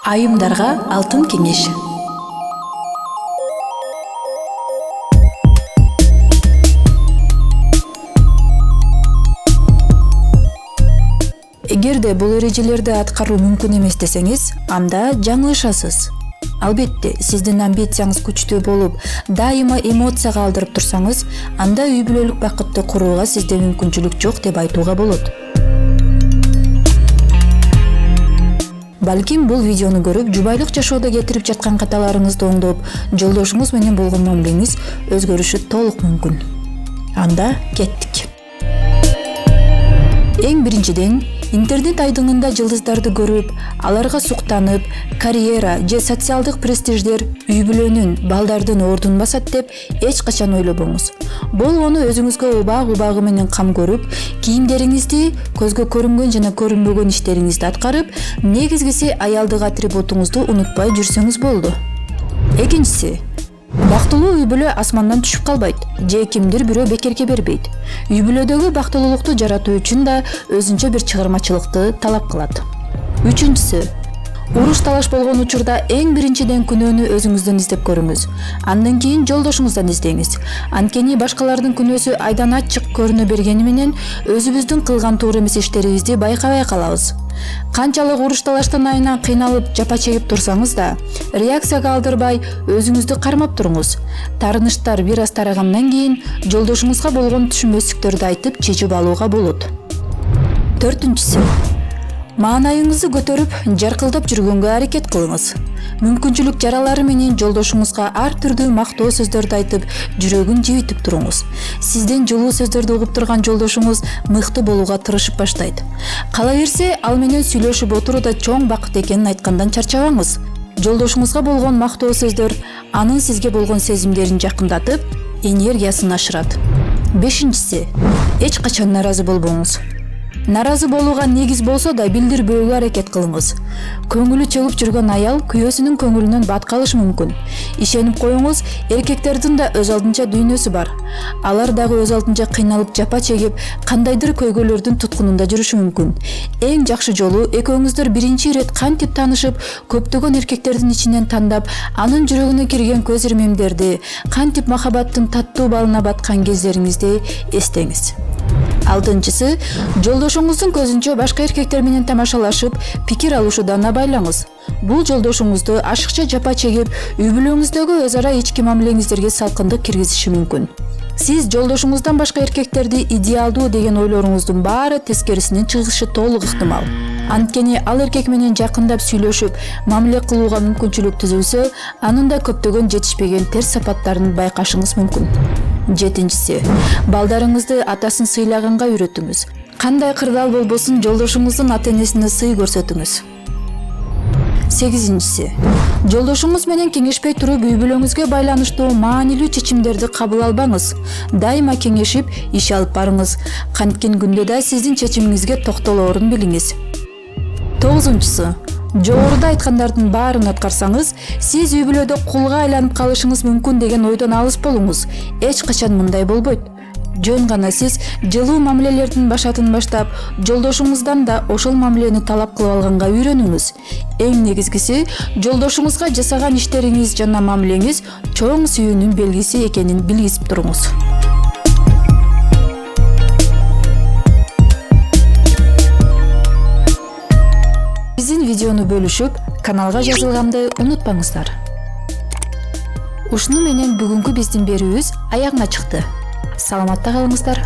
Айымдарга алтын кеңеш. Эгерде бул эрежелерди аткаруу мүмкүн эмес десеңиз, анда жаңылышасыз. Албетте, сиздин амбицияңыз күчтүү болуп, дайыма эмоцияга алдырып турсаңыз, анда үй бүлөлүк бакытты курууга сизде мүмкүнчүлүк жок деп айтууга болот. Балким бул видеону көрүп, жубайлык жашоодо кетирип жаткан каталарыңызды оңдоп, жолдошуңуз менен болгон мамилеңиз өзгөрүшү толук мүмкүн. Анда кеттик. Эң биринчиден, интернет айдыңында жылдыздарды көрүп, аларга суктанып, карьера же социалдык престиждер үй бүлөнүн, балдардын ордун басат деп эч качан ойлобоңуз. Болгону өзүңүзгө убагы менен кам көрүп, кийимдериңизди, көзгө көрүнгөн жана көрүнбөгөн иштериңизди аткарып, негизгиси аялдык атрибутуңузду унутпай жүрсөңүз болду. Экинчиси, бактылуу үй бүлө асмандан түшүп калбайт, же кимдир бирөө бекерге бербейт. Үй бүлөдөгү бактылуулукту жаратуу үчүн да өзүнчө бир чыгармачылыкты талап кылат. Үчүнчүсү, уруш-талаш болгон учурда эң биринчиден күнөөнү өзүңүздөн издеп көрүңүз. Андан кийин жолдошуңуздан издеңиз. Анткени башкалардын күнөөсү айдан ачык көрүнө бергени менен өзүбүздүн кылган туура эмес иштерибизди байкабай калабыз. Канчалык уруш-талаштан айынан кыйналып, жапа чегип турсаңыз да, реакцияга алдырбай өзүңүздү кармап туруңуз. Таарынычтар бир аз тарагандан кийин жолдошуңузга болгон түшүнбөстүктөрдү айтып чечип алууга болот. Төртүнчүсү, маанайыңызды көтөрүп, жаркылдап жүргөнгө аракет кылыңыз. Мүмкүнчүлүк жаралары менен жолдошуңузга ар түрдүү мактоо сөздөрдү айтып, жүрөгүн жибитип туруңуз. Сизден жылуу сөздөрдү угуп турган жолдошуңуз мыкты болууга тырышып баштайт. Кала берсе, ал менен сүйлөшүп отурууда чоң бакыт экенин айткандан чарчабаңыз. Жолдошуңузга болгон мактоо сөздөр анын сизге болгон сезимдерин жакындатып, энергиясын ашырат. Бешинчиси, эч качан наразы болбоңуз. Наразы болууга негиз болсо да билдирбөөгө аракет кылыңыз. Көңүлү чөгүп жүргөн аял күйөөсүнүн көңүлүнөн бат калышы мүмкүн. Ишенип коюңуз, эркектердин да өз алдынча дүйнөсү бар. Алар дагы өз алдынча кыйналып, жапа чегип, кандайдыр көйгөйлөрдүн туткунунда жүрүшү мүмкүн. Эң жакшы жолу экөөңүздөр биринчи ирет кантип таанышып, көптөгөн эркектердин ичинен тандап, анын жүрөгүнө кирген көз ирмемдерди, кантип махабаттын таттуу балына баткан кездериңизди эстеңиз. Алтынчысы, жолдошуңуздун көзүнчө башка эркектер менен тамашалашып, пикир алышуудан абайлаңыз. Бул жолдошуңузду ашыкча жапа чегип, үй бүлөңүздөгү өз ара ички мамилеңиздерге салкындык киргизиши мүмкүн. Сиз жолдошуңуздан башка эркектерди идеалдуу деген ойлоруңуздун баары тескерисинин чыгышы толук ыктымал. Анткени ал эркек менен жакындап сүйлөшүп, мамиле кылууга мүмкүнчүлүк түзүлсө, анын да көптөгөн жетишпеген терс сапаттарын байкашыңыз мүмкүн. Жетинчиси, балдарыңызды атасын сыйлаганга үйрөтүңүз. Кандай кырдаал болбосун, жолдошуңуздун ата-энесине сый көрсөтүңүз. Сегизинчиси, жолдошуңуз менен кеңешпей туруп, үй бүлөңүзгө байланыштуу маанилүү чечимдерди кабыл албаңыз. Дайыма кеңешип, иш алып барыңыз. Канткен күндө да сиздин чечимиңизге токтолоорун билиңиз. Тогузунчусу, жогоруда айткандардын баарын аткарсаңыз, сиз үй бүлөдө кулга айланып калышыңыз мүмкүн деген ойдон алыс болуңуз. Эч качан мындай болбойт. Жөн гана сиз жылуу мамилелердин башатын баштап, жолдошуңуздан да ошол мамилени талап кылып алганга үйрөнүңүз. Эң негизгиси, жолдошуңузга жасаган иштериңиз жана мамилеңиз чоң сүйүүнүн белгиси экенин билгизип туруңуз. Биздин видеону бөлүшүп, каналга жазылганды унутпаңыздар. Ушуну менен бүгүнкү биздин берүүбүз аягына чыкты. Саламатта калыңыздар.